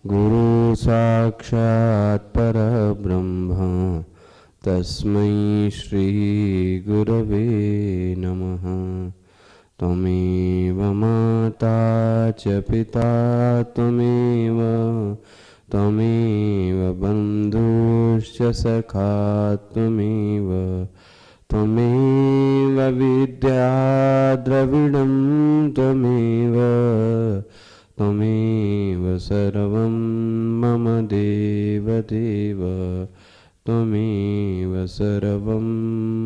गुरु साक्षात् परब्रह्म तस्मै श्री गुरवे नमः। त्वमेव माता च पिता त्वमेव बन्धुश्च सखा त्वमेव विद्या द्रविणं त्वमेव सर्वं मम देवदेव त्वमेव सर्वं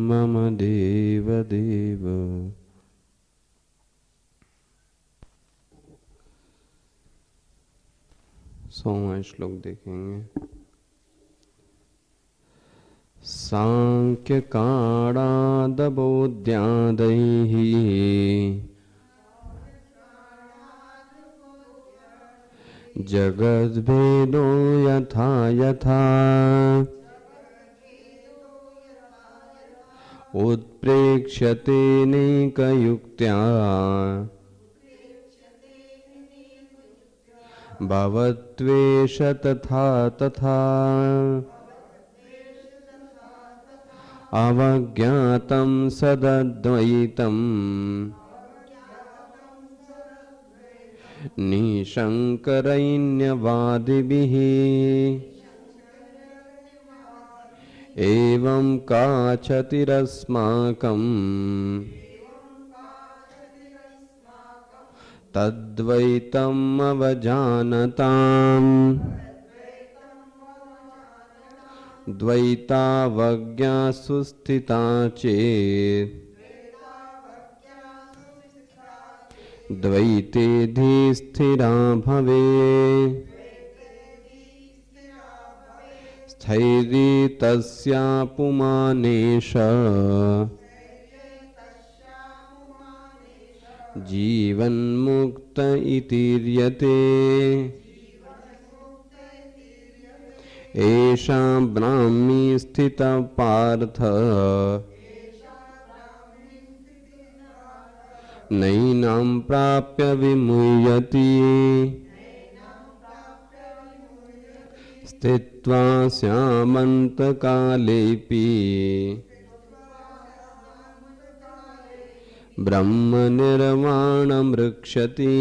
मम देवदेव। सोवा श्लोक देखेंगे। सांख्य काणादबोध्यादैः जगद्भेदो यथा यथा उत्प्रेक्ष्यते नैकयुक्त्या भवत्वेष तथा तथा अवज्ञातं सदद्वैतं निशंकरैन्यवादिभिः एवं काचतिरस्माकं तद्वैतम् अवजानताम् द्वैतावज्ञा सुस्थिता चेत् द्वैतेधि स्थिरा भवेत्। स्थैर्ये तस्या पुमानेश जीवन्मुक्त इतीर्यते। एषा ब्राह्मी स्थितः पार्थ नैनां प्राप्य विमुह्यति। स्थित्वा स्यामन्तकालेऽपि ब्रह्मनिर्वाणमृक्षति।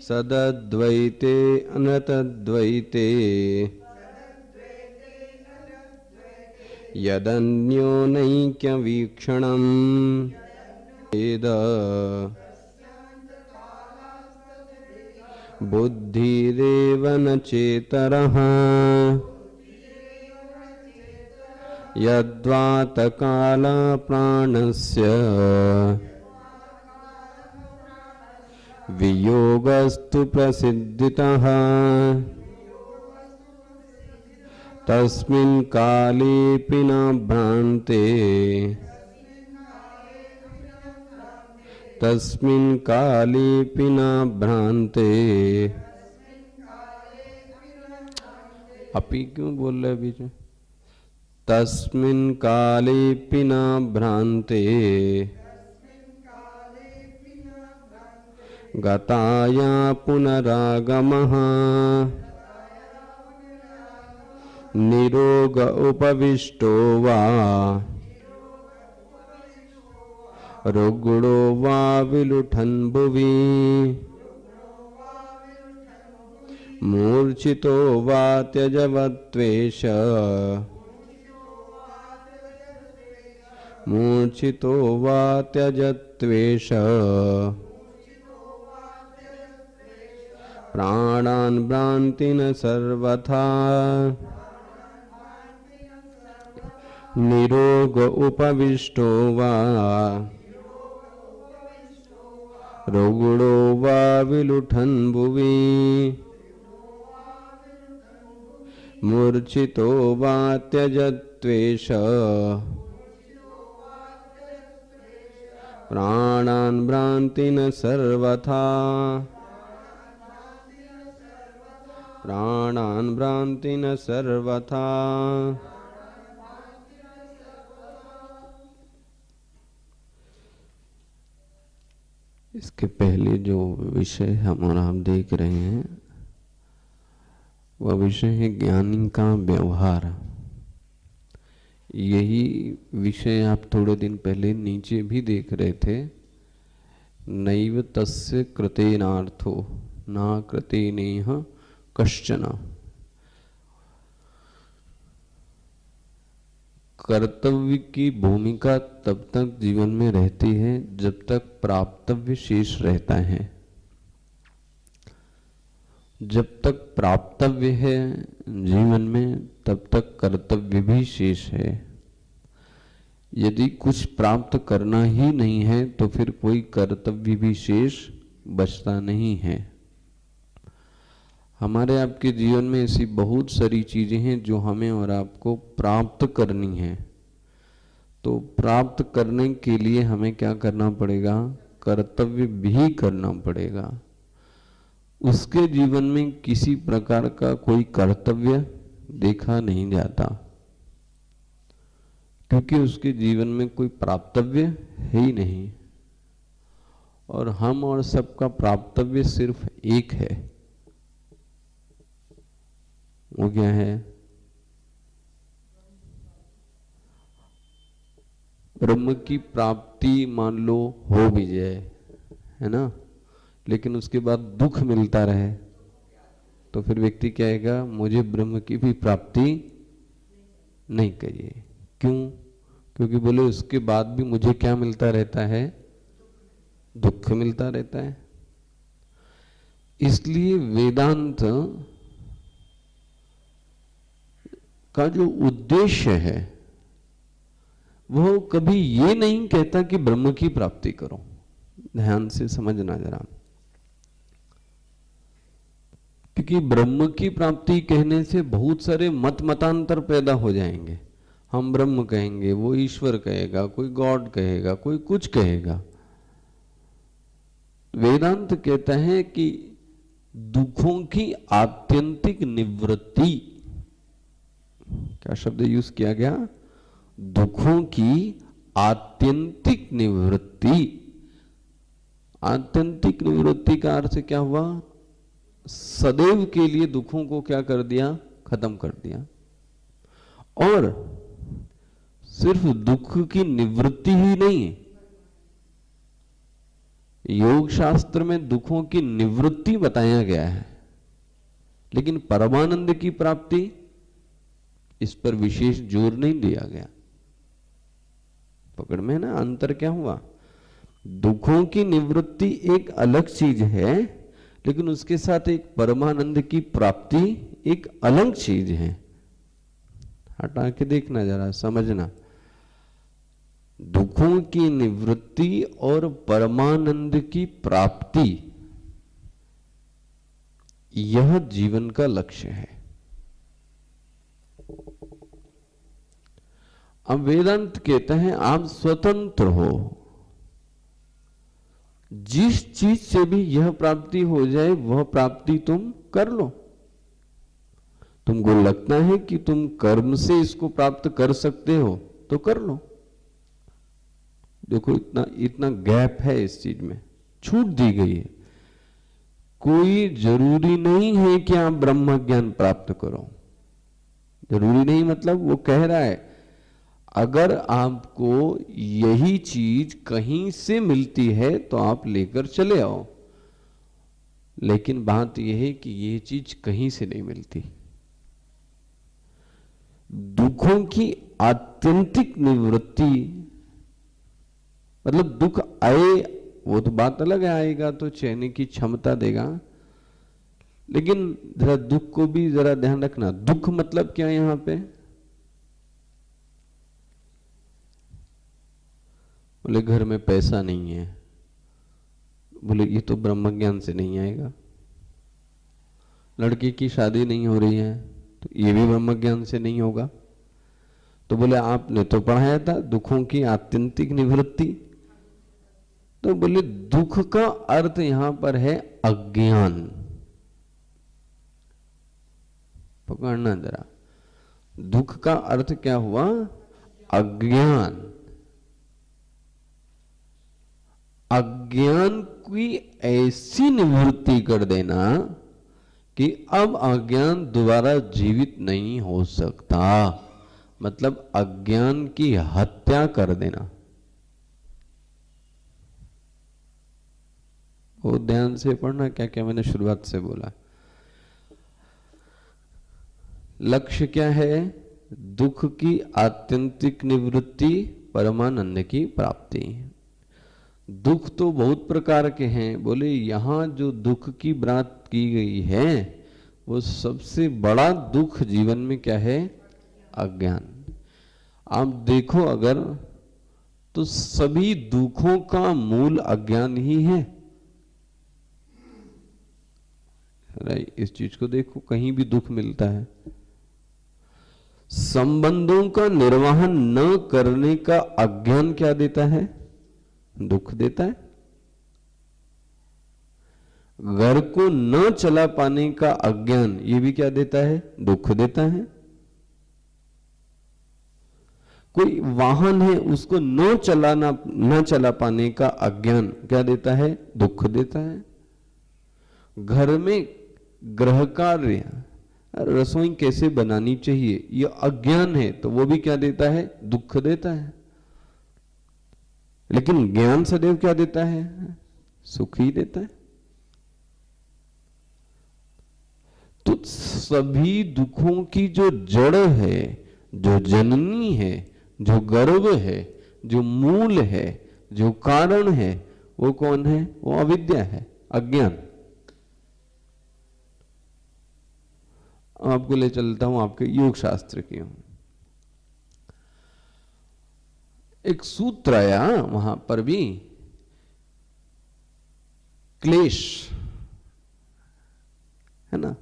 सदद्वैते अनतद्वैते यदन्योनैक्यवीक्षणम् वेद बुद्धिरेव न चेतरः। यद्वातकालप्राणस्य वियोगस्तु प्रसिद्धितः तस्मिन् कालेऽपि न भ्रान्ते अपि क्यों बोल रहे बीच में? तस्मिन् कालेऽपि न भ्रान्ते गताया पुनरागमः। निरोग उपविष्टो वा रुग्णो वा विलुठन् भुवि मूर्छितो वा त्यजवत्वेष प्राणान् भ्रान्ति न सर्वथा। निरोग उपविष्टो वा रुग्णो वा विलुठन् भुवि मूर्छितो वा त्यजत्वेष प्राणान् भ्रान्ति न सर्वथा। इसके पहले जो विषय हम और आप देख रहे हैं वह विषय है ज्ञानी का व्यवहार। यही विषय आप थोड़े दिन पहले नीचे भी देख रहे थे। नैव तस्य कृतेनार्थो न कृतेनेह कश्चन। कर्तव्य की भूमिका तब तक जीवन में रहती है जब तक प्राप्तव्य शेष रहता है। जब तक प्राप्तव्य है जीवन में तब तक कर्तव्य भी शेष है। यदि कुछ प्राप्त करना ही नहीं है तो फिर कोई कर्तव्य भी शेष बचता नहीं है। हमारे आपके जीवन में ऐसी बहुत सारी चीजें हैं जो हमें और आपको प्राप्त करनी है। तो प्राप्त करने के लिए हमें क्या करना पड़ेगा? कर्तव्य भी करना पड़ेगा। उसके जीवन में किसी प्रकार का कोई कर्तव्य देखा नहीं जाता, क्योंकि उसके जीवन में कोई प्राप्तव्य है ही नहीं। और हम और सबका प्राप्तव्य सिर्फ एक है। वो क्या है? ब्रह्म की प्राप्ति मान लो हो भी जाए, है ना, लेकिन उसके बाद दुख मिलता रहे तो फिर व्यक्ति कहेगा मुझे ब्रह्म की भी प्राप्ति नहीं चाहिए। क्यों? क्योंकि बोले उसके बाद भी मुझे क्या मिलता रहता है? दुख मिलता रहता है। इसलिए वेदांत का जो उद्देश्य है वो कभी ये नहीं कहता कि ब्रह्म की प्राप्ति करो। ध्यान से समझना जरा, क्योंकि ब्रह्म की प्राप्ति कहने से बहुत सारे मत मतांतर पैदा हो जाएंगे। हम ब्रह्म कहेंगे, वो ईश्वर कहेगा, कोई गॉड कहेगा, कोई कुछ कहेगा। वेदांत कहता है कि दुखों की आत्यंतिक निवृत्ति, क्या शब्द यूज किया गया? दुखों की आत्यंतिक निवृत्ति। आत्यंतिक निवृत्ति का अर्थ क्या हुआ? सदैव के लिए दुखों को क्या कर दिया? खत्म कर दिया। और सिर्फ दुख की निवृत्ति ही नहीं, योग शास्त्र में दुखों की निवृत्ति बताया गया है, लेकिन परमानंद की प्राप्ति इस पर विशेष जोर नहीं दिया गया। पकड़ में है ना? अंतर क्या हुआ? दुखों की निवृत्ति एक अलग चीज है, लेकिन उसके साथ एक परमानंद की प्राप्ति एक अलग चीज है। हटा के देखना जरा, समझना। दुखों की निवृत्ति और परमानंद की प्राप्ति, यह जीवन का लक्ष्य है। अब वेदांत कहते हैं आप स्वतंत्र हो, जिस चीज से भी यह प्राप्ति हो जाए वह प्राप्ति तुम कर लो। तुमको लगता है कि तुम कर्म से इसको प्राप्त कर सकते हो तो कर लो। देखो इतना इतना गैप है इस चीज में, छूट दी गई है। कोई जरूरी नहीं है कि आप ब्रह्म ज्ञान प्राप्त करो। जरूरी नहीं मतलब वो कह रहा है अगर आपको यही चीज कहीं से मिलती है तो आप लेकर चले आओ, लेकिन बात यह है कि यह चीज कहीं से नहीं मिलती। दुखों की आत्यंतिक निवृत्ति मतलब दुख आए वो तो बात अलग है, आएगा तो चैन की क्षमता देगा, लेकिन जरा दुख को भी जरा ध्यान रखना। दुख मतलब क्या यहां पे? बोले घर में पैसा नहीं है, बोले ये तो ब्रह्म ज्ञान से नहीं आएगा। लड़के की शादी नहीं हो रही है तो ये भी ब्रह्म ज्ञान से नहीं होगा। तो बोले आपने तो पढ़ाया था दुखों की आत्यंतिक निवृत्ति, तो बोले दुख का अर्थ यहां पर है अज्ञान। पकड़ना जरा, दुख का अर्थ क्या हुआ? अज्ञान। अज्ञान की ऐसी निवृत्ति कर देना कि अब अज्ञान दोबारा जीवित नहीं हो सकता, मतलब अज्ञान की हत्या कर देना। वो ध्यान से पढ़ना क्या क्या मैंने शुरुआत से बोला। लक्ष्य क्या है? दुख की आत्यंतिक निवृत्ति, परमानंद की प्राप्ति। दुख तो बहुत प्रकार के हैं, बोले यहां जो दुख की बात की गई है वो सबसे बड़ा दुख जीवन में क्या है? अज्ञान। आप देखो अगर, तो सभी दुखों का मूल अज्ञान ही है। इस चीज को देखो, कहीं भी दुख मिलता है। संबंधों का निर्वहन न करने का अज्ञान क्या देता है? दुख देता है। घर को न चला पाने का अज्ञान, ये भी क्या देता है? दुख देता है। कोई वाहन है उसको न चला पाने का अज्ञान क्या देता है? दुख देता है। घर में गृह कार्य, रसोई कैसे बनानी चाहिए, यह अज्ञान है, तो वो भी क्या देता है? दुख देता है। लेकिन ज्ञान सदैव क्या देता है? सुख ही देता है। तो सभी दुखों की जो जड़ है, जो जननी है, जो गर्भ है, जो मूल है, जो कारण है, वो कौन है? वो अविद्या है, अज्ञान। आपको ले चलता हूं आपके योग शास्त्र की। एक सूत्र आया वहां पर भी, क्लेश है ना,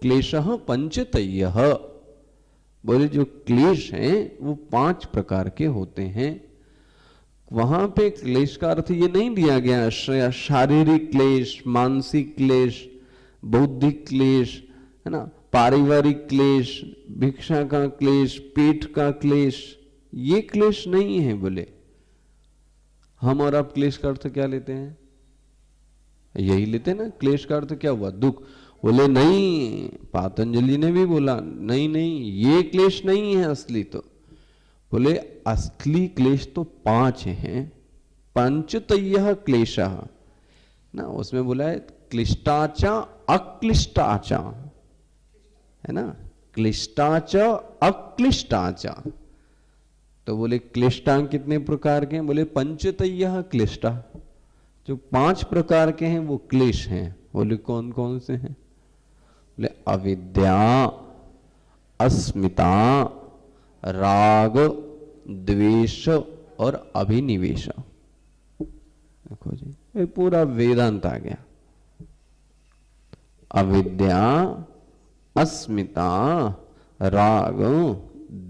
क्लेशः पंचतयः। बोले जो क्लेश हैं वो 5 प्रकार के होते हैं। वहां पे क्लेश का अर्थ ये नहीं दिया गया शारीरिक क्लेश, मानसिक क्लेश, बौद्धिक क्लेश, है ना, पारिवारिक क्लेश, भिक्षा का क्लेश, पेट का क्लेश, ये क्लेश नहीं है। बोले हम और आप क्लेश का अर्थ क्या लेते हैं? यही लेते हैं ना। क्लेश का अर्थ क्या हुआ? दुख। बोले नहीं, पातंजलि ने भी बोला नहीं नहीं, ये क्लेश नहीं है असली। तो बोले असली क्लेश तो 5 हैं। पंचतयः क्लेशः ना, उसमें बोला है क्लिष्टाचा अक्लिष्टाचा, है ना, क्लिष्टाचा अक्लिष्टाचा। तो बोले क्लिष्टांग कितने प्रकार के हैं? बोले पंचतयः क्लिष्टा, जो 5 प्रकार के हैं वो क्लेश हैं। बोले कौन कौन से हैं? बोले अविद्या, अस्मिता, राग, द्वेष और अभिनिवेश। देखो जी, ये पूरा वेदांत आ गया। अविद्या, अस्मिता, राग,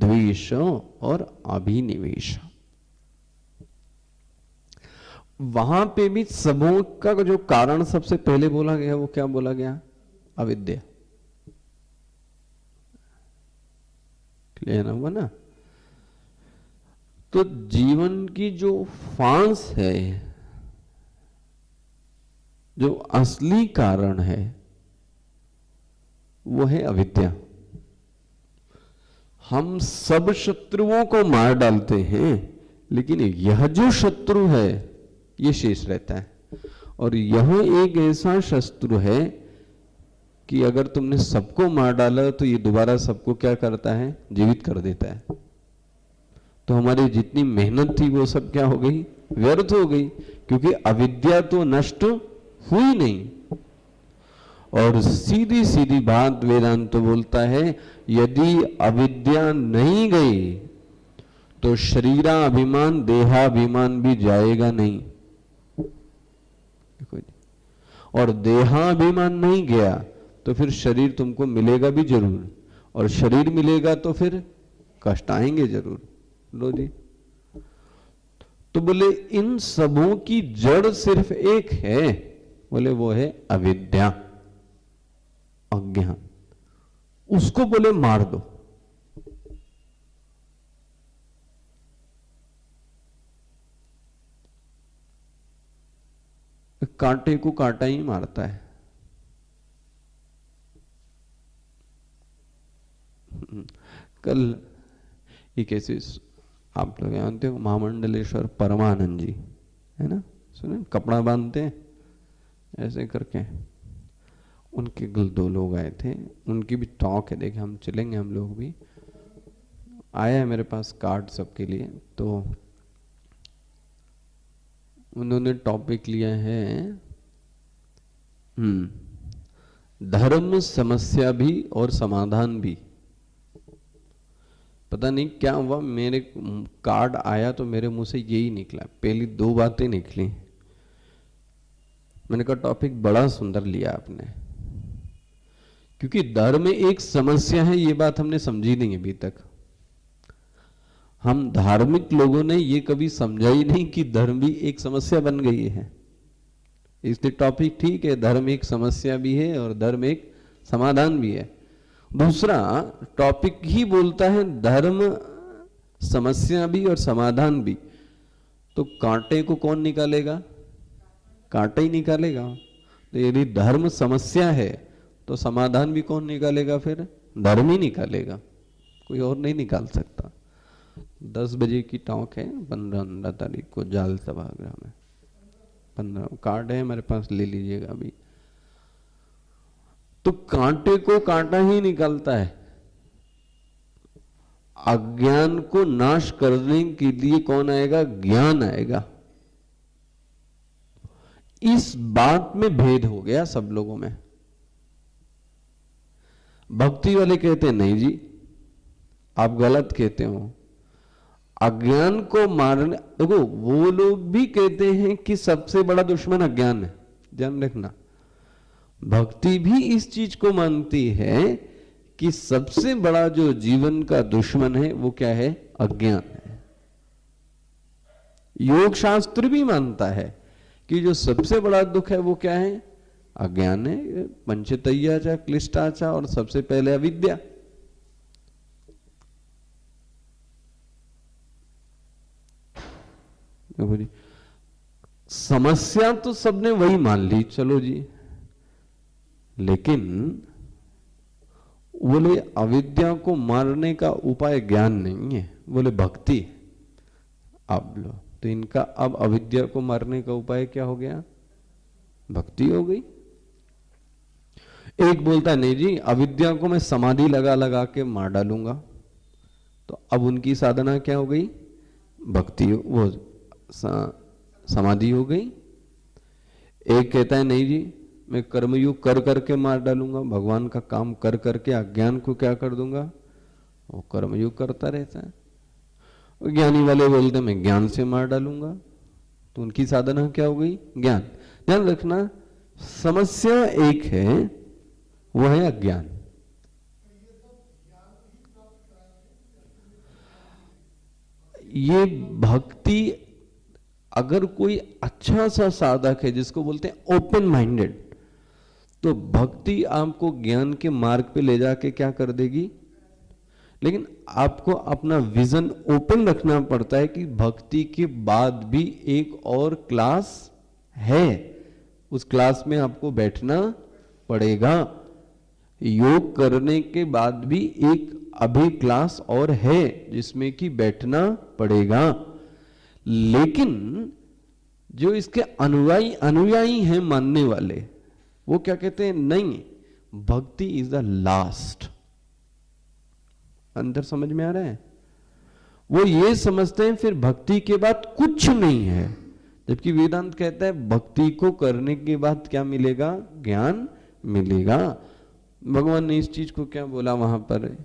द्वेष और अभिनिवेश। वहां पे भी सबों का जो कारण सबसे पहले बोला गया वो क्या बोला गया? अविद्या। क्लियर हुआ ना? तो जीवन की जो फांस है, जो असली कारण है, वो है अविद्या। हम सब शत्रुओं को मार डालते हैं, लेकिन यह जो शत्रु है ये शेष रहता है। और यह एक ऐसा शत्रु है कि अगर तुमने सबको मार डाला तो ये दोबारा सबको क्या करता है? जीवित कर देता है। तो हमारी जितनी मेहनत थी वो सब क्या हो गई? व्यर्थ हो गई, क्योंकि अविद्या तो नष्ट हुई नहीं। और सीधी सीधी बात वेदांत तो बोलता है, यदि अविद्या नहीं गई तो शरीराभिमान, देहाभिमान भी जाएगा नहीं। और देहाभिमान नहीं गया तो फिर शरीर तुमको मिलेगा भी जरूर, और शरीर मिलेगा तो फिर कष्ट आएंगे जरूर। लो जी, तो बोले इन सबों की जड़ सिर्फ एक है। बोले वो है अविद्या, अज्ञान। उसको बोले मार दो। कांटे को कांटा ही मारता है। कल एक ऐसे आप लोग जानते हो महामंडलेश्वर परमानंद जी, है ना, सुने, कपड़ा बांधते हैं ऐसे करके, उनके कल 2 लोग आए थे, उनकी भी टॉक है, देखे हम चलेंगे, हम लोग भी आया है मेरे पास कार्ड सबके लिए। तो उन्होंने टॉपिक लिया है धर्म समस्या भी और समाधान भी। पता नहीं क्या हुआ, मेरे कार्ड आया तो मेरे मुंह से यही निकला, पहली 2 बातें निकली। मैंने कहा टॉपिक बड़ा सुंदर लिया आपने, क्योंकि धर्म एक समस्या है, ये बात हमने समझी नहीं अभी तक। हम धार्मिक लोगों ने ये कभी समझा ही नहीं कि धर्म भी एक समस्या बन गई है। इसलिए टॉपिक ठीक है, धर्म एक समस्या भी है और धर्म एक समाधान भी है। दूसरा टॉपिक ही बोलता है धर्म समस्या भी और समाधान भी, तो कांटे को कौन निकालेगा? कांटा ही निकालेगा। तो यदि धर्म समस्या है तो समाधान भी कौन निकालेगा? फिर धर्म ही निकालेगा, कोई और नहीं निकाल सकता। 10 बजे की टॉक है, 15 तारीख को जाल सभागृह में। 15 कार्ड है मेरे पास, ले लीजिएगा अभी। तो कांटे को कांटा ही निकालता है। अज्ञान को नाश करने के लिए कौन आएगा? ज्ञान आएगा। इस बात में भेद हो गया सब लोगों में। भक्ति वाले कहते हैं नहीं जी, आप गलत कहते हो, अज्ञान को मारने, देखो वो लोग भी कहते हैं कि सबसे बड़ा दुश्मन अज्ञान है, ध्यान रखना। भक्ति भी इस चीज को मानती है कि सबसे बड़ा जो जीवन का दुश्मन है वो क्या है? अज्ञान है। योग शास्त्र भी मानता है कि जो सबसे बड़ा दुख है वो क्या है? अज्ञान है। पंचतैयाचा क्लिष्टाचा, और सबसे पहले अविद्या। देखो जी, समस्या तो सबने वही मान ली, चलो जी, लेकिन बोले अविद्या को मारने का उपाय ज्ञान नहीं है, बोले भक्ति। अब लो, तो इनका अब अविद्या को मारने का उपाय क्या हो गया? भक्ति हो गई। एक बोलता है नहीं जी, अविद्या को मैं समाधि लगा लगा के मार डालूंगा, तो अब उनकी साधना क्या हो गई? भक्ति, वो समाधि हो गई। एक कहता है नहीं जी, मैं कर्मयोग कर करके मार डालूंगा, भगवान का काम कर करके अज्ञान को क्या कर दूंगा? वो कर्मयोग करता रहता है। ज्ञानी वाले बोलते मैं ज्ञान से मार डालूंगा, तो उनकी साधना क्या हो गई? ज्ञान। ध्यान रखना, समस्या एक है, वो है अज्ञान। ये भक्ति, अगर कोई अच्छा सा साधक है जिसको बोलते हैं ओपन माइंडेड, तो भक्ति आपको ज्ञान के मार्ग पे ले जाके क्या कर देगी? लेकिन आपको अपना विजन ओपन रखना पड़ता है कि भक्ति के बाद भी एक और क्लास है, उस क्लास में आपको बैठना पड़ेगा। योग करने के बाद भी एक अभी क्लास और है जिसमें कि बैठना पड़ेगा। लेकिन जो इसके अनुयायी हैं, मानने वाले, वो क्या कहते हैं? नहीं, भक्ति इज द लास्ट। अंदर समझ में आ रहा है? वो ये समझते हैं फिर भक्ति के बाद कुछ नहीं है, जबकि वेदांत कहता है भक्ति को करने के बाद क्या मिलेगा? ज्ञान मिलेगा। भगवान ने इस चीज को क्या बोला वहां पर?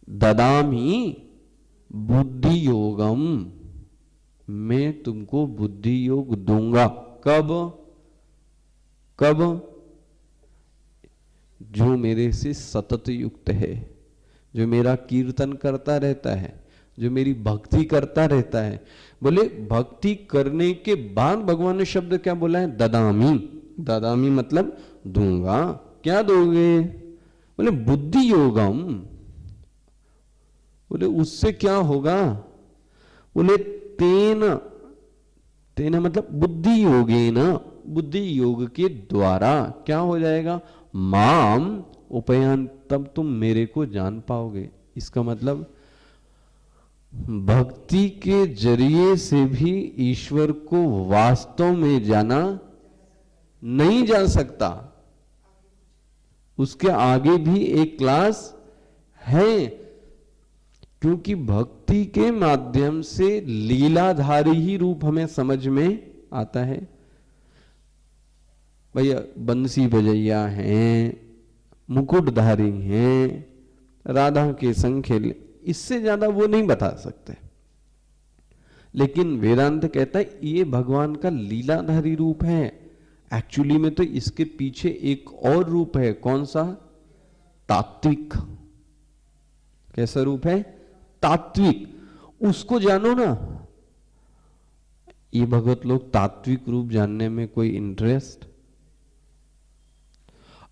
ददामी बुद्धि योगम, मैं तुमको बुद्धि योग दूंगा। कब? कब? जो मेरे से सतत युक्त है, जो मेरा कीर्तन करता रहता है, जो मेरी भक्ति करता रहता है। बोले भक्ति करने के बाद भगवान ने शब्द क्या बोला है? ददामी। ददामी मतलब दूंगा। क्या दोगे? बोले बुद्धि योगम। बोले उससे क्या होगा? बोले तेन तेना मतलब बुद्धि योगेन, बुद्धि योग के द्वारा क्या हो जाएगा, माम उपयान, तब तुम मेरे को जान पाओगे। इसका मतलब भक्ति के जरिए से भी ईश्वर को वास्तव में जाना नहीं जा सकता, उसके आगे भी एक क्लास है, क्योंकि भक्ति के माध्यम से लीलाधारी ही रूप हमें समझ में आता है। भैया बंसी बजैया हैं, मुकुटधारी हैं, राधा के संग खेले, इससे ज्यादा वो नहीं बता सकते। लेकिन वेदांत कहता है ये भगवान का लीलाधारी रूप है। एक्चुअली में तो इसके पीछे एक और रूप है। कौन सा? तात्विक। कैसा रूप है? तात्विक। उसको जानो ना। ये भगवत लोग तात्विक रूप जानने में कोई इंटरेस्ट?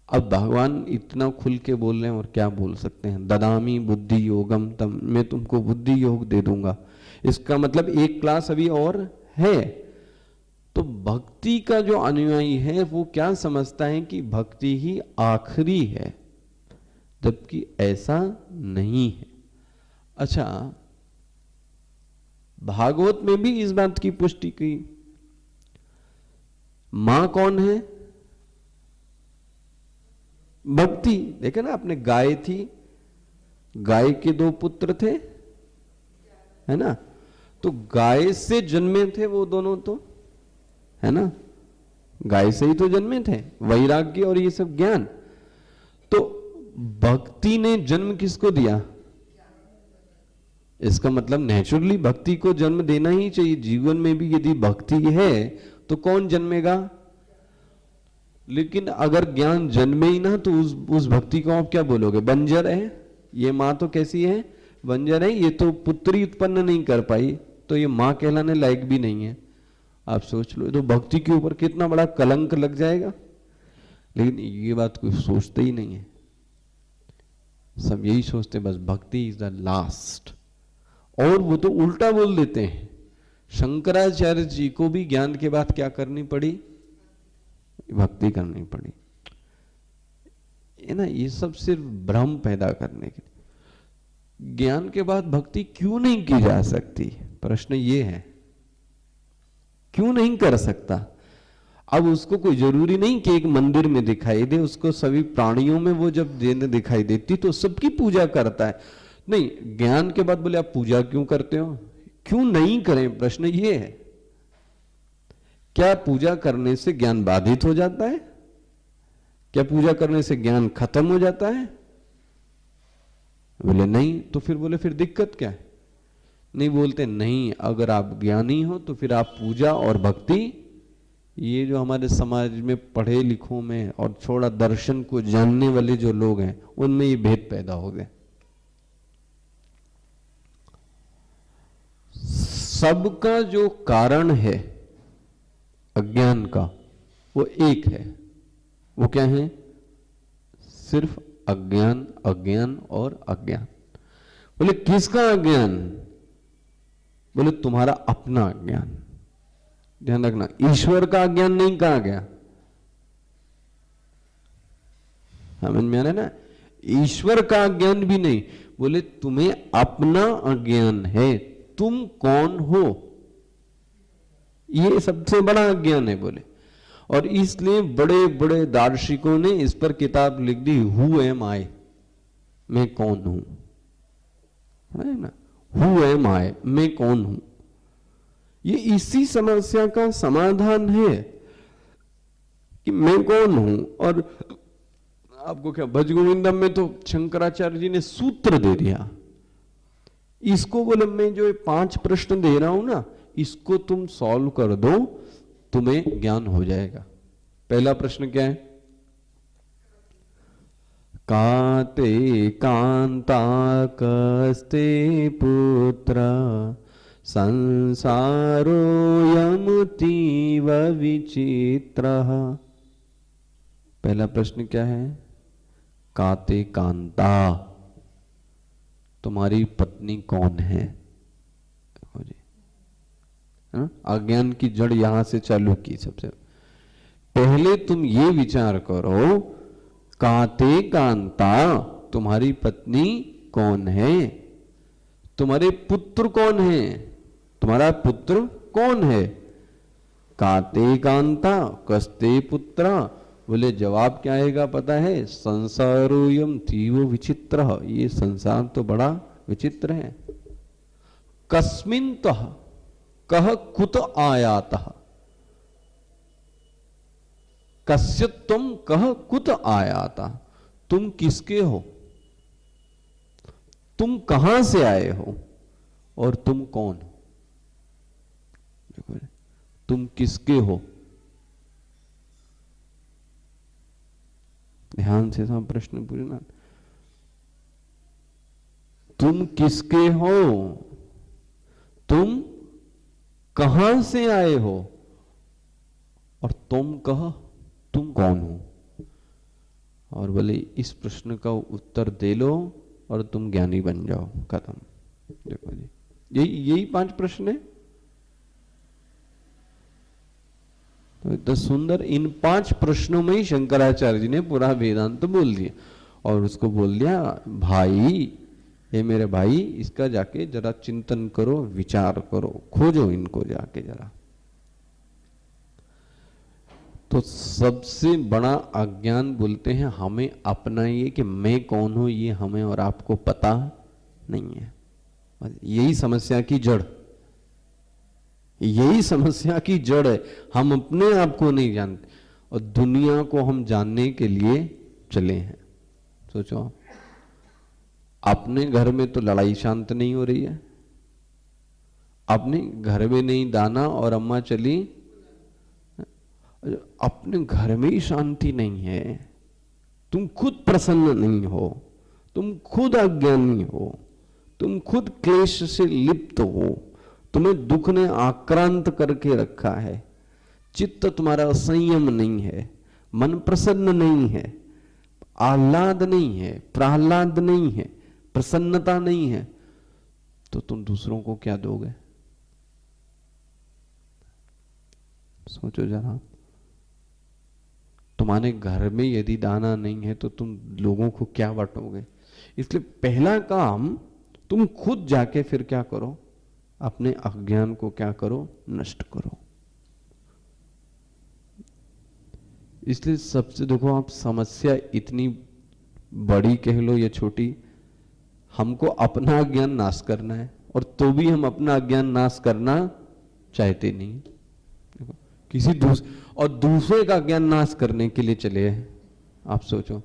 अब भगवान इतना खुल के बोल रहे हैं और क्या बोल सकते हैं, ददामी बुद्धि योगम तम, मैं तुमको बुद्धि योग दे दूंगा। इसका मतलब एक क्लास अभी और है। तो भक्ति का जो अनुयायी है वो क्या समझता है कि भक्ति ही आखिरी है, जबकि ऐसा नहीं है। अच्छा, भागवत में भी इस बात की पुष्टि की। मां कौन है? भक्ति। देखे ना आपने, गाय थी, गाय के 2 पुत्र थे, है ना? तो गाय से जन्मे थे वो दोनों, तो है ना, गाय से ही तो जन्मे थे, वैराग्य और ये सब ज्ञान। तो भक्ति ने जन्म किसको दिया? इसका मतलब नेचुरली भक्ति को जन्म देना ही चाहिए। जीवन में भी यदि भक्ति है तो कौन जन्मेगा? लेकिन अगर ज्ञान जन्मे ही ना तो उस भक्ति को आप क्या बोलोगे? बंजर है। ये मां तो कैसी है? बंजर है। ये तो पुत्री उत्पन्न नहीं कर पाई, तो ये मां कहलाने लायक भी नहीं है। आप सोच लो, तो भक्ति के ऊपर कितना बड़ा कलंक लग जाएगा। लेकिन ये बात कोई सोचते ही नहीं है। सब यही सोचते बस भक्ति इज द लास्ट। और वो तो उल्टा बोल देते हैं। शंकराचार्य जी को भी ज्ञान के बाद क्या करनी पड़ी? भक्ति करनी पड़ी। ये ना, ये सब सिर्फ भ्रम पैदा करने के लिए। ज्ञान के बाद भक्ति क्यों नहीं की जा सकती? प्रश्न ये है, क्यों नहीं कर सकता? अब उसको कोई जरूरी नहीं कि एक मंदिर में दिखाई दे, उसको सभी प्राणियों में वो जब देने दिखाई देती तो सबकी पूजा करता है। नहीं, ज्ञान के बाद बोले आप पूजा क्यों करते हो? क्यों नहीं करें? प्रश्न ये है। क्या पूजा करने से ज्ञान बाधित हो जाता है? क्या पूजा करने से ज्ञान खत्म हो जाता है? बोले नहीं। तो फिर बोले फिर दिक्कत क्या है? नहीं बोलते, नहीं, अगर आप ज्ञानी हो तो फिर आप पूजा और भक्ति, ये जो हमारे समाज में पढ़े लिखों में और थोड़ा दर्शन को जानने वाले जो लोग हैं उनमें ये भेद पैदा हो गए। सबका जो कारण है अज्ञान का वो एक है। वो क्या है? सिर्फ अज्ञान, अज्ञान और अज्ञान। बोले किसका अज्ञान? बोले तुम्हारा अपना अज्ञान। ध्यान रखना, ईश्वर का अज्ञान नहीं कहा गया। समझ में आ रहा है ना? ईश्वर का अज्ञान भी नहीं। बोले तुम्हें अपना अज्ञान है, तुम कौन हो, ये सबसे बड़ा अज्ञान है। बोले, और इसलिए बड़े बड़े दार्शनिकों ने इस पर किताब लिख दी, हु एम आई, मैं कौन हूं, है ना? हु एम आई, मैं कौन हूं। ये इसी समस्या का समाधान है कि मैं कौन हूं। और आपको क्या, भज गोविंदम में तो शंकराचार्य जी ने सूत्र दे दिया। इसको बोले मैं जो 5 प्रश्न दे रहा हूं ना, इसको तुम सॉल्व कर दो, तुम्हें ज्ञान हो जाएगा। पहला प्रश्न क्या है? काते कांता कस्ते पुत्र संसारो यमतीव विचित्रः। पहला प्रश्न क्या है? काते कांता, तुम्हारी पत्नी कौन है? है ना? अज्ञान की जड़ यहां से चालू की। सबसे पहले तुम ये विचार करो, काते कांता, तुम्हारी पत्नी कौन है, तुम्हारे पुत्र कौन है, तुम्हारा पुत्र कौन है। काते कांता कस्ते पुत्रा, बोले जवाब क्या आएगा पता है, संसारोयम तीव विचित्र, ये संसार तो बड़ा विचित्र है। कस्मिन्तः कह कुत आयातः, कस्य तुम कह कुत आयाता, तुम किसके हो, तुम कहां से आए हो और तुम कौन हो। देखो तुम किसके हो, ध्यान से सब प्रश्न पूछना, तुम किसके हो, तुम कहां से आए हो और तुम कह तुम कौन हो। और बोले इस प्रश्न का उत्तर दे लो और तुम ज्ञानी बन जाओ, खत्म। देखो जी, यही 5 प्रश्न है। तो इतना सुंदर, इन 5 प्रश्नों में ही शंकराचार्य जी ने पूरा वेदांत तो बोल दिया और उसको बोल दिया, भाई ये मेरे भाई, इसका जाके जरा चिंतन करो, विचार करो, खोजो इनको जाके जरा। तो सबसे बड़ा अज्ञान बोलते हैं हमें अपना, ये कि मैं कौन हूं ये हमें और आपको पता नहीं है। यही समस्या की जड़, यही समस्या की जड़ है। हम अपने आप को नहीं जानते और दुनिया को हम जानने के लिए चले हैं। सोचो, अपने घर में तो लड़ाई शांत नहीं हो रही है, अपने घर में नहीं दाना और अम्मा चली, अपने घर में ही शांति नहीं है, तुम खुद प्रसन्न नहीं हो, तुम खुद अज्ञानी हो, तुम खुद क्लेश से लिप्त हो, तुम्हें दुख ने आक्रांत करके रखा है, चित्त तुम्हारा संयम नहीं है, मन प्रसन्न नहीं है, आह्लाद नहीं है, प्रहलाद नहीं है, प्रसन्नता नहीं है, तो तुम दूसरों को क्या दोगे। सोचो जरा, तुम्हारे घर में यदि दाना नहीं है तो तुम लोगों को क्या बांटोगे। इसलिए पहला काम तुम खुद जाके फिर क्या करो, अपने अज्ञान को क्या करो, नष्ट करो। इसलिए सबसे देखो, आप समस्या इतनी बड़ी कह लो या छोटी, हमको अपना अज्ञान नाश करना है और तो भी हम अपना अज्ञान नाश करना चाहते नहीं। देखो, किसी दूसरे का अज्ञान नाश करने के लिए चले हैं। आप सोचो,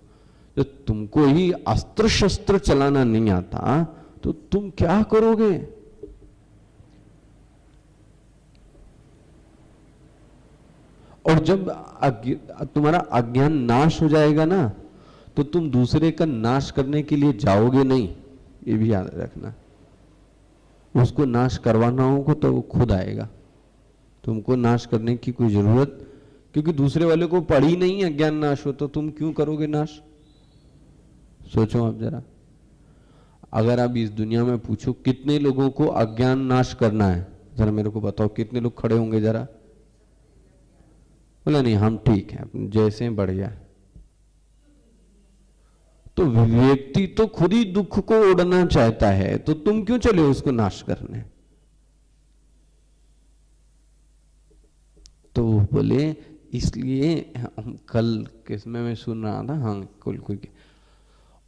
जो तुमको ही अस्त्र शस्त्र चलाना नहीं आता तो तुम क्या करोगे। और जब तुम्हारा अज्ञान नाश हो जाएगा ना, तो तुम दूसरे का नाश करने के लिए जाओगे नहीं, ये भी याद रखना। उसको नाश करवाना होगा तो वो खुद आएगा, तुमको नाश करने की कोई जरूरत, क्योंकि दूसरे वाले को पड़ी नहीं है अज्ञान नाश हो, तो तुम क्यों करोगे नाश। सोचो आप जरा, अगर आप इस दुनिया में पूछो कितने लोगों को अज्ञान नाश करना है, जरा मेरे को बताओ, कितने लोग खड़े होंगे जरा। बोला नहीं, हम ठीक हैं, जैसे बढ़िया। तो व्यक्ति तो खुद ही दुख को उड़ना चाहता है, तो तुम क्यों चले उसको नाश करने। तो बोले इसलिए कल किसमें मैं सुन रहा था, हाँ कुल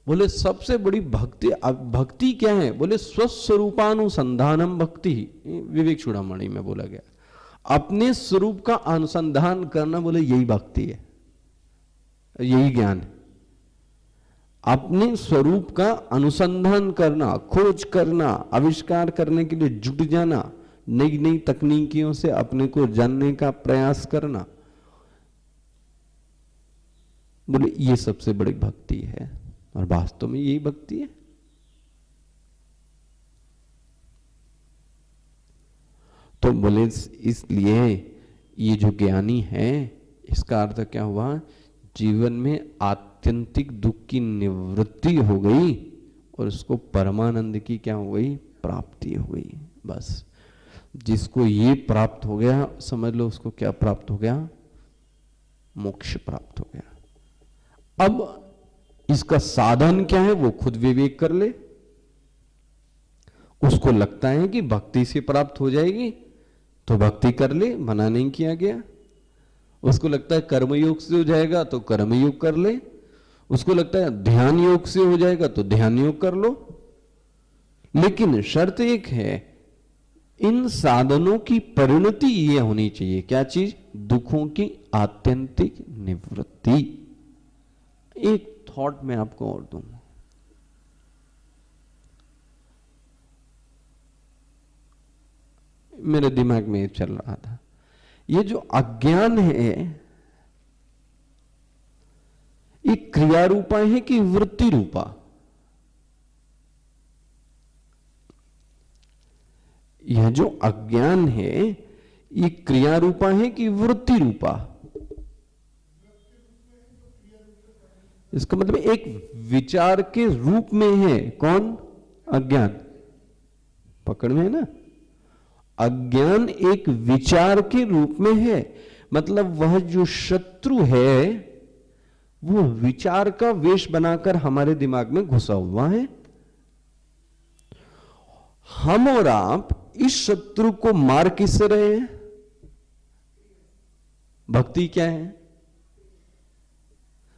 बोले सबसे बड़ी भक्ति क्या है, बोले स्वस्वरूपानुसंधानम भक्ति, विवेक चूड़ामणि में बोला गया, अपने स्वरूप का अनुसंधान करना, बोले यही भक्ति है, यही ज्ञान है। अपने स्वरूप का अनुसंधान करना, खोज करना, आविष्कार करने के लिए जुट जाना, नई नई तकनीकियों से अपने को जानने का प्रयास करना, बोले ये सबसे बड़ी भक्ति है। और वास्तव में यही भक्ति है। तो बोले इसलिए ये जो ज्ञानी है, इसका अर्थ क्या हुआ, जीवन में आत्यंतिक दुख की निवृत्ति हो गई और उसको परमानंद की क्या हो गई, प्राप्ति हो गई। बस जिसको ये प्राप्त हो गया, समझ लो उसको क्या प्राप्त हो गया, मोक्ष प्राप्त हो गया। अब इसका साधन क्या है वो खुद विवेक कर ले। उसको लगता है कि भक्ति से प्राप्त हो जाएगी तो भक्ति कर ले, मना नहीं किया गया। उसको लगता है कर्मयोग से हो जाएगा तो कर्मयोग कर ले। उसको लगता है ध्यान योग से हो जाएगा तो ध्यान योग कर लो। लेकिन शर्त एक है, इन साधनों की परिणति ये होनी चाहिए, क्या चीज, दुखों की आत्यंतिक निवृत्ति। एक थॉट मैं आपको और दूंगा, मेरे दिमाग में चल रहा था, ये जो अज्ञान है ये क्रिया रूपा है कि वृत्ति रूपा? यह जो अज्ञान है ये क्रिया रूपा है कि वृत्ति रूपा? इसका मतलब एक विचार के रूप में है। कौन? अज्ञान। पकड़ में है ना? अज्ञान एक विचार के रूप में है, मतलब वह जो शत्रु है वो विचार का वेश बनाकर हमारे दिमाग में घुसा हुआ है। हम और आप इस शत्रु को मार किससे रहे हैं? भक्ति क्या है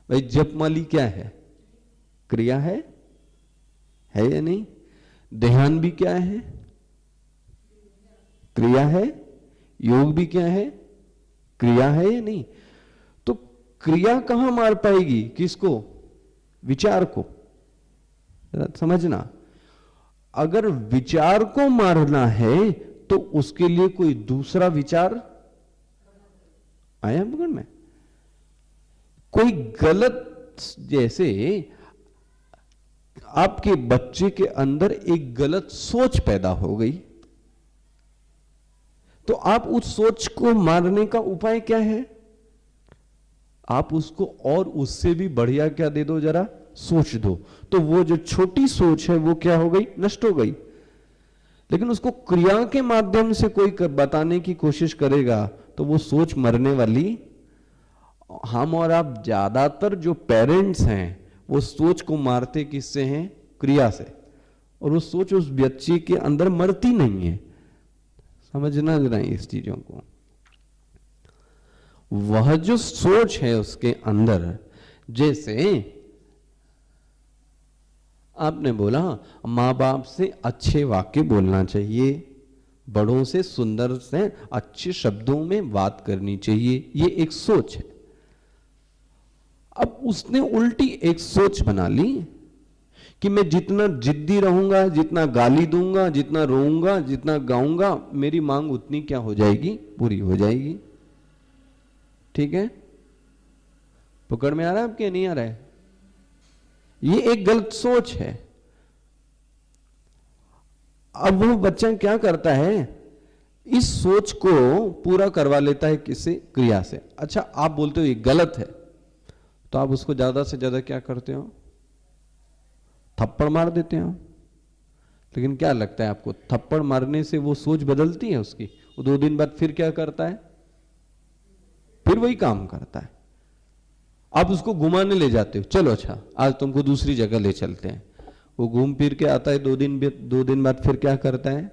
भाई? जपमाली क्या है? क्रिया है या नहीं? ध्यान भी क्या है? क्रिया है। योग भी क्या है? क्रिया है या नहीं? तो क्रिया कहां मार पाएगी किसको? विचार को। समझना, अगर विचार को मारना है तो उसके लिए कोई दूसरा विचार आया पकड़ में? कोई गलत, जैसे आपके बच्चे के अंदर एक गलत सोच पैदा हो गई, तो आप उस सोच को मारने का उपाय क्या है? आप उसको और उससे भी बढ़िया क्या दे दो, जरा सोच दो, तो वो जो छोटी सोच है वो क्या हो गई? नष्ट हो गई। लेकिन उसको क्रिया के माध्यम से कोई बताने की कोशिश करेगा तो वो सोच मरने वाली। हम और आप ज्यादातर जो पेरेंट्स हैं वो सोच को मारते किससे हैं? क्रिया से। और वो सोच उस बच्चे के अंदर मरती नहीं है। समझना जरा इस चीजों को। वह जो सोच है उसके अंदर, जैसे आपने बोला मां बाप से अच्छे वाक्य बोलना चाहिए, बड़ों से सुंदर से अच्छे शब्दों में बात करनी चाहिए, ये एक सोच है। अब उसने उल्टी एक सोच बना ली कि मैं जितना जिद्दी रहूंगा, जितना गाली दूंगा, जितना रोऊंगा, जितना गाऊंगा, मेरी मांग उतनी क्या हो जाएगी? पूरी हो जाएगी। ठीक है? पकड़ में आ रहा है आपके? नहीं आ रहा है? ये एक गलत सोच है। अब वो बच्चा क्या करता है? इस सोच को पूरा करवा लेता है किससे? क्रिया से। अच्छा, आप बोलते हो ये गलत है, तो आप उसको ज्यादा से ज्यादा क्या करते हो? थप्पड़ मार देते हो। लेकिन क्या लगता है आपको, थप्पड़ मारने से वो सोच बदलती है उसकी? वो 2 दिन बाद फिर क्या करता है? फिर वही काम करता है। आप उसको घुमाने ले जाते हो, चलो अच्छा आज तुमको दूसरी जगह ले चलते हैं। वो घूम फिर के आता है, 2 दिन बाद फिर क्या करता है?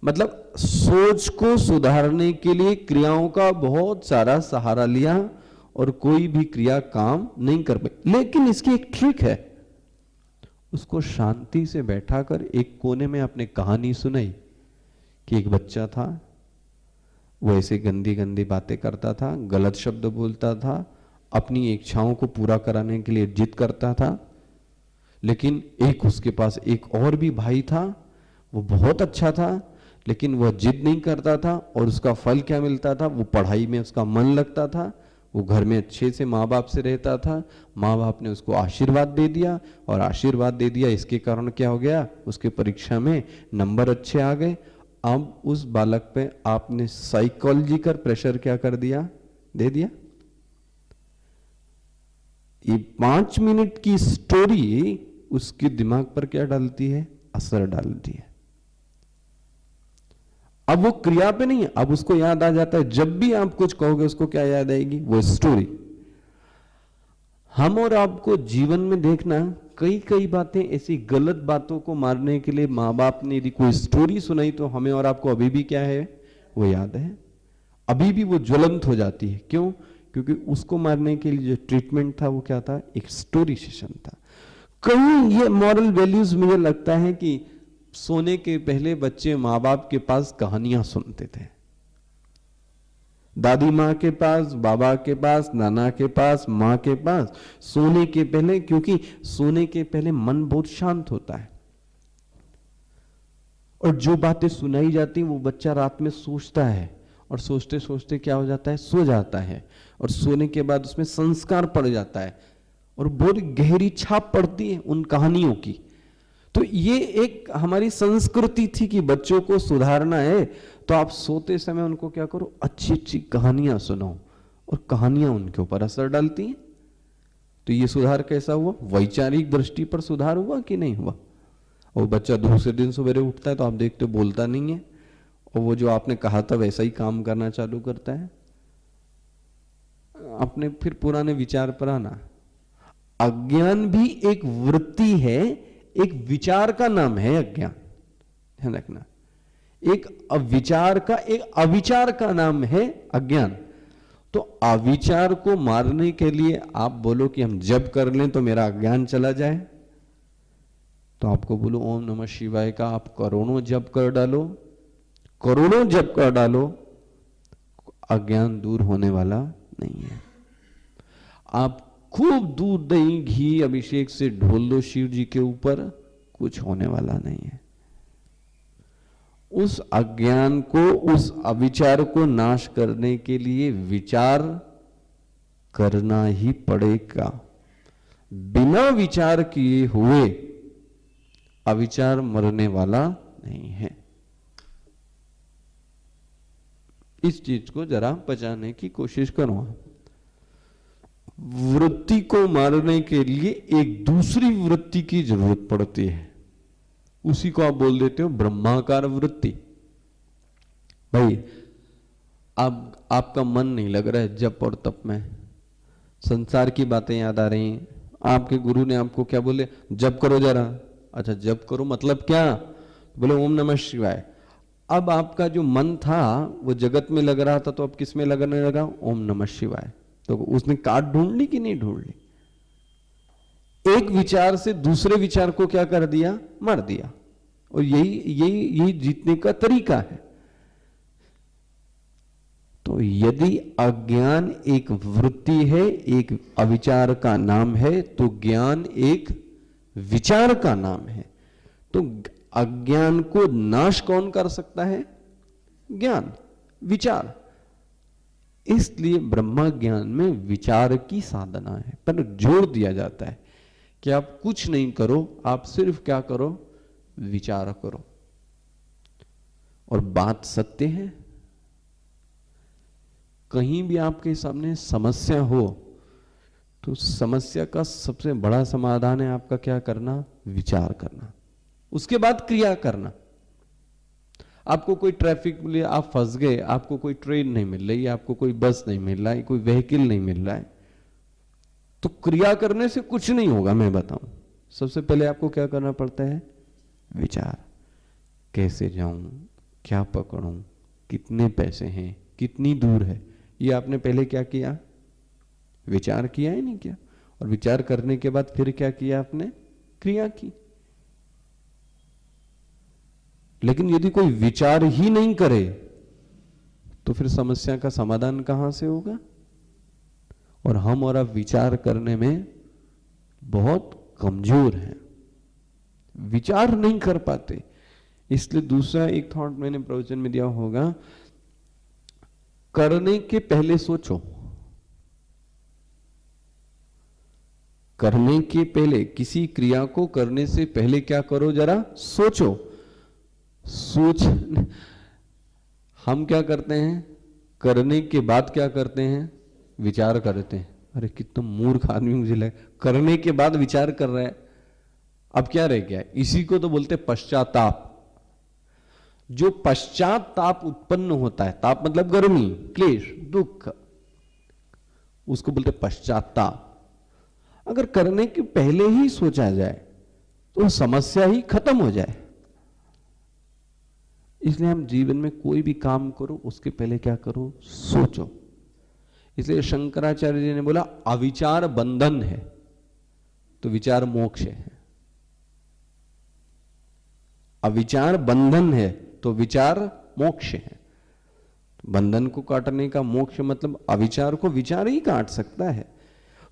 मतलब सोच को सुधारने के लिए क्रियाओं का बहुत सारा सहारा लिया और कोई भी क्रिया काम नहीं कर पाई। लेकिन इसकी एक ट्रिक है, उसको शांति से बैठाकर एक कोने में अपने कहानी सुनाई कि एक बच्चा था, वो ऐसे गंदी गंदी बातें करता था, गलत शब्द बोलता था, अपनी इच्छाओं को पूरा कराने के लिए जिद करता था। लेकिन एक उसके पास एक और भी भाई था, वो बहुत अच्छा था, लेकिन वह जिद नहीं करता था और उसका फल क्या मिलता था? वो पढ़ाई में उसका मन लगता था, वो घर में अच्छे से माँ बाप से रहता था, माँ बाप ने उसको आशीर्वाद दे दिया, और आशीर्वाद दे दिया इसके कारण क्या हो गया? उसके परीक्षा में नंबर अच्छे आ गए। अब उस बालक पे आपने साइकोलॉजिकल प्रेशर क्या कर दिया? दे दिया। ये 5 मिनट की स्टोरी उसके दिमाग पर क्या डालती है? असर डालती है। अब वो क्रिया पे नहीं है, अब उसको याद आ जाता है। जब भी आप कुछ कहोगे उसको क्या याद आएगी? वो स्टोरी। हम और आपको जीवन में देखना, कई कई बातें ऐसी गलत बातों को मारने के लिए माँ बाप ने यदि कोई स्टोरी सुनाई तो हमें और आपको अभी भी क्या है? वो याद है, अभी भी वो ज्वलंत हो जाती है। क्यों? क्योंकि उसको मारने के लिए जो ट्रीटमेंट था वो क्या था? एक स्टोरी सेशन था। कहीं ये मॉरल वैल्यूज मुझे लगता है कि सोने के पहले बच्चे माँ बाप के पास कहानियां सुनते थे, दादी माँ के पास, बाबा के पास, नाना के पास, माँ के पास, सोने के पहले। क्योंकि सोने के पहले मन बहुत शांत होता है और जो बातें सुनाई जाती वो बच्चा रात में सोचता है और सोचते सोचते क्या हो जाता है? सो जाता है। और सोने के बाद उसमें संस्कार पड़ जाता है और बहुत गहरी छाप पड़ती है उन कहानियों की। तो ये एक हमारी संस्कृति थी कि बच्चों को सुधारना है तो आप सोते समय उनको क्या करो? अच्छी अच्छी कहानियां सुनाओ, और कहानियां उनके ऊपर असर डालती हैं। तो ये सुधार कैसा हुआ? वैचारिक दृष्टि पर सुधार हुआ कि नहीं हुआ? और बच्चा दूसरे दिन सवेरे उठता है तो आप देखते हो बोलता नहीं है, और वो जो आपने कहा था वैसा ही काम करना चालू करता है। अपने फिर पुराने विचार पर आना। अज्ञान भी एक वृत्ति है, एक विचार का नाम है अज्ञान, ध्यान रखना। एक अविचार का, एक अविचार का नाम है अज्ञान। तो अविचार को मारने के लिए आप बोलो कि हम जप कर लें तो मेरा अज्ञान चला जाए, तो आपको बोलो ओम नमः शिवाय का आप करोड़ों जप कर डालो, करोड़ों जप कर डालो, अज्ञान दूर होने वाला नहीं है। आप खूब दूध दही घी अभिषेक से ढोल दो शिव जी के ऊपर, कुछ होने वाला नहीं है। उस अज्ञान को, उस अविचार को नाश करने के लिए विचार करना ही पड़ेगा। बिना विचार किए हुए अविचार मरने वाला नहीं है। इस चीज को जरा पचाने की कोशिश करो। वृत्ति को मारने के लिए एक दूसरी वृत्ति की जरूरत पड़ती है, उसी को आप बोल देते हो ब्रह्माकार वृत्ति। भाई अब आपका मन नहीं लग रहा है जप और तप में, संसार की बातें याद आ रही हैं, आपके गुरु ने आपको क्या बोले? जप करो जरा। अच्छा जप करो मतलब क्या? बोले ओम नमः शिवाय। अब आपका जो मन था वो जगत में लग रहा था, तो अब किस में लगने लगा? ओम नमः शिवाय। तो उसने काट ढूंढ ली कि नहीं ढूंढ ली? एक विचार से दूसरे विचार को क्या कर दिया? मार दिया। और यही जीतने का तरीका है। तो यदि अज्ञान एक वृत्ति है, एक अविचार का नाम है, तो ज्ञान एक विचार का नाम है। तो अज्ञान को नाश कौन कर सकता है? ज्ञान, विचार। इसलिए ब्रह्म ज्ञान में विचार की साधना है, पर जोर दिया जाता है कि आप कुछ नहीं करो, आप सिर्फ क्या करो? विचार करो। और बात सत्य है, कहीं भी आपके सामने समस्या हो तो समस्या का सबसे बड़ा समाधान है आपका क्या करना? विचार करना, उसके बाद क्रिया करना। आपको कोई ट्रैफिक मिले, आप फंस गए, आपको कोई ट्रेन नहीं मिल रही, आपको कोई बस नहीं मिल रहा है, कोई व्हीकल नहीं मिल रहा है, तो क्रिया करने से कुछ नहीं होगा। मैं बताऊं, सबसे पहले आपको क्या करना पड़ता है? विचार। कैसे जाऊं, क्या पकड़ूं, कितने पैसे हैं, कितनी दूर है, ये आपने पहले क्या किया? विचार किया ही नहीं किया। और विचार करने के बाद फिर क्या किया आपने? क्रिया की। लेकिन यदि कोई विचार ही नहीं करे तो फिर समस्या का समाधान कहां से होगा? और हम और आप विचार करने में बहुत कमजोर हैं, विचार नहीं कर पाते। इसलिए दूसरा एक थॉट मैंने प्रवचन में दिया होगा, करने के पहले सोचो। करने के पहले, किसी क्रिया को करने से पहले क्या करो? जरा सोचो। सोच हम क्या करते हैं? करने के बाद क्या करते हैं? विचार करते हैं। अरे कितना मूर्ख आदमी मुझे लगा, करने के बाद विचार कर रहा है। अब क्या रह गया? इसी को तो बोलते पश्चाताप। जो पश्चाताप उत्पन्न होता है, ताप मतलब गर्मी, क्लेश, दुख, उसको बोलते पश्चाताप। अगर करने के पहले ही सोचा जाए तो समस्या ही खत्म हो जाए। इसलिए हम जीवन में कोई भी काम करो उसके पहले क्या करो, सोचो। इसलिए शंकराचार्य जी ने बोला अविचार बंधन है तो विचार मोक्ष है। अविचार बंधन है तो विचार मोक्ष है। बंधन को काटने का मोक्ष मतलब अविचार को विचार ही काट सकता है।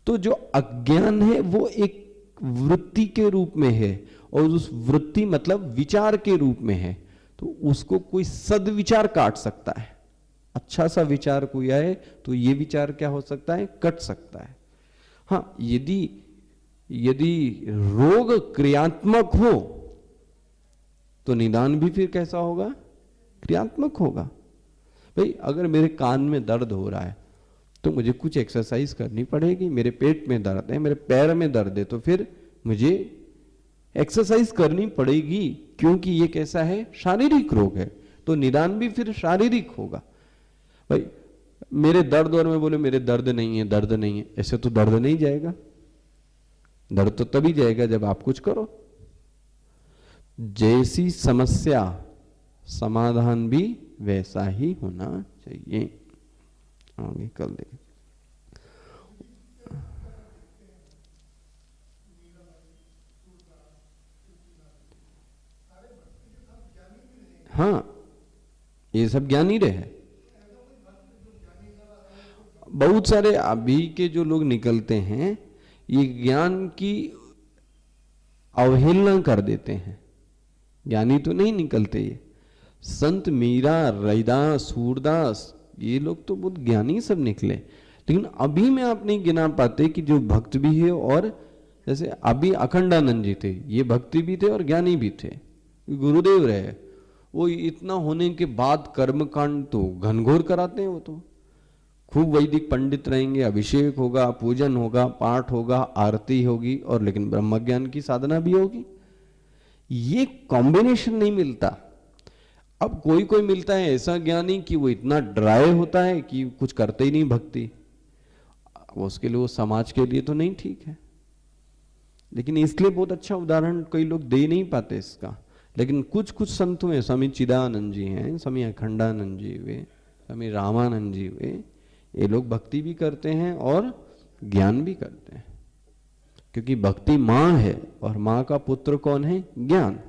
तो जो अज्ञान है वो एक वृत्ति के रूप में है और उस वृत्ति मतलब विचार के रूप में है, तो उसको कोई सद्विचार काट सकता है। अच्छा सा विचार कोई आए तो ये विचार क्या हो सकता है, कट सकता है। हाँ, यदि रोग क्रियात्मक हो तो निदान भी फिर कैसा होगा, क्रियात्मक होगा। भाई अगर मेरे कान में दर्द हो रहा है तो मुझे कुछ एक्सरसाइज करनी पड़ेगी। मेरे पेट में दर्द है, मेरे पैर में दर्द है, तो फिर मुझे एक्सरसाइज करनी पड़ेगी, क्योंकि ये कैसा है, शारीरिक रोग है, तो निदान भी फिर शारीरिक होगा। भाई मेरे दर्द और मैं बोले मेरे दर्द नहीं है, दर्द नहीं है, ऐसे तो दर्द नहीं जाएगा। दर्द तो तभी जाएगा जब आप कुछ करो। जैसी समस्या समाधान भी वैसा ही होना चाहिए। आगे कल देखें। हाँ, ये सब ज्ञानी रहे। बहुत सारे अभी के जो लोग निकलते हैं ये ज्ञान की अवहेलना कर देते हैं। ज्ञानी तो नहीं निकलते ये। संत मीरा, रैदास, सूरदास, ये लोग तो बहुत ज्ञानी सब निकले, लेकिन अभी में आप नहीं गिना पाते कि जो भक्त भी है, और जैसे अभी अखंडानंद जी थे, ये भक्ति भी थे और ज्ञानी भी थे, गुरुदेव रहे। वो इतना होने के बाद कर्मकांड तो घनघोर कराते हैं। वो तो खूब वैदिक पंडित रहेंगे, अभिषेक होगा, पूजन होगा, पाठ होगा, आरती होगी, और लेकिन ब्रह्मज्ञान की साधना भी होगी। ये कॉम्बिनेशन नहीं मिलता। अब कोई कोई मिलता है ऐसा ज्ञानी कि वो इतना ड्राई होता है कि कुछ करते ही नहीं भक्ति, वो उसके लिए, वो समाज के लिए तो नहीं ठीक है। लेकिन इसलिए बहुत अच्छा उदाहरण कई लोग दे नहीं पाते इसका। लेकिन कुछ कुछ संत हुए, स्वामी चिदानंद जी हैं, स्वामी अखंडानंद जी हुए, स्वामी रामानंद जी हुए, ये लोग भक्ति भी करते हैं और ज्ञान भी करते हैं। क्योंकि भक्ति माँ है और माँ का पुत्र कौन है, ज्ञान।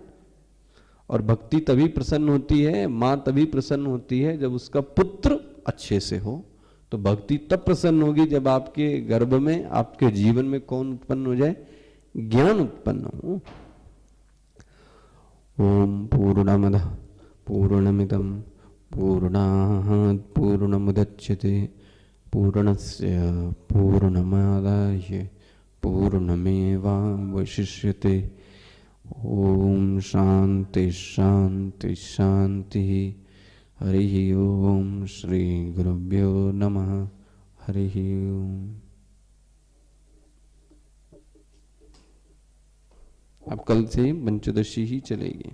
और भक्ति तभी प्रसन्न होती है, माँ तभी प्रसन्न होती है जब उसका पुत्र अच्छे से हो। तो भक्ति तब प्रसन्न होगी जब आपके गर्भ में, आपके जीवन में कौन उत्पन्न हो जाए, ज्ञान उत्पन्न हो। ओम पूर्णमदः पूर्णमिदं पूर्णात् पूर्णमुदच्यते पूर्णस्य पूर्णमादाय पूर्णमेवावशिष्यते। ओम शांति शांति शांति। हरि ओम श्री गुरुभ्यो नमः। हरि ओम। अब कल से पंचदशी ही चलेगी।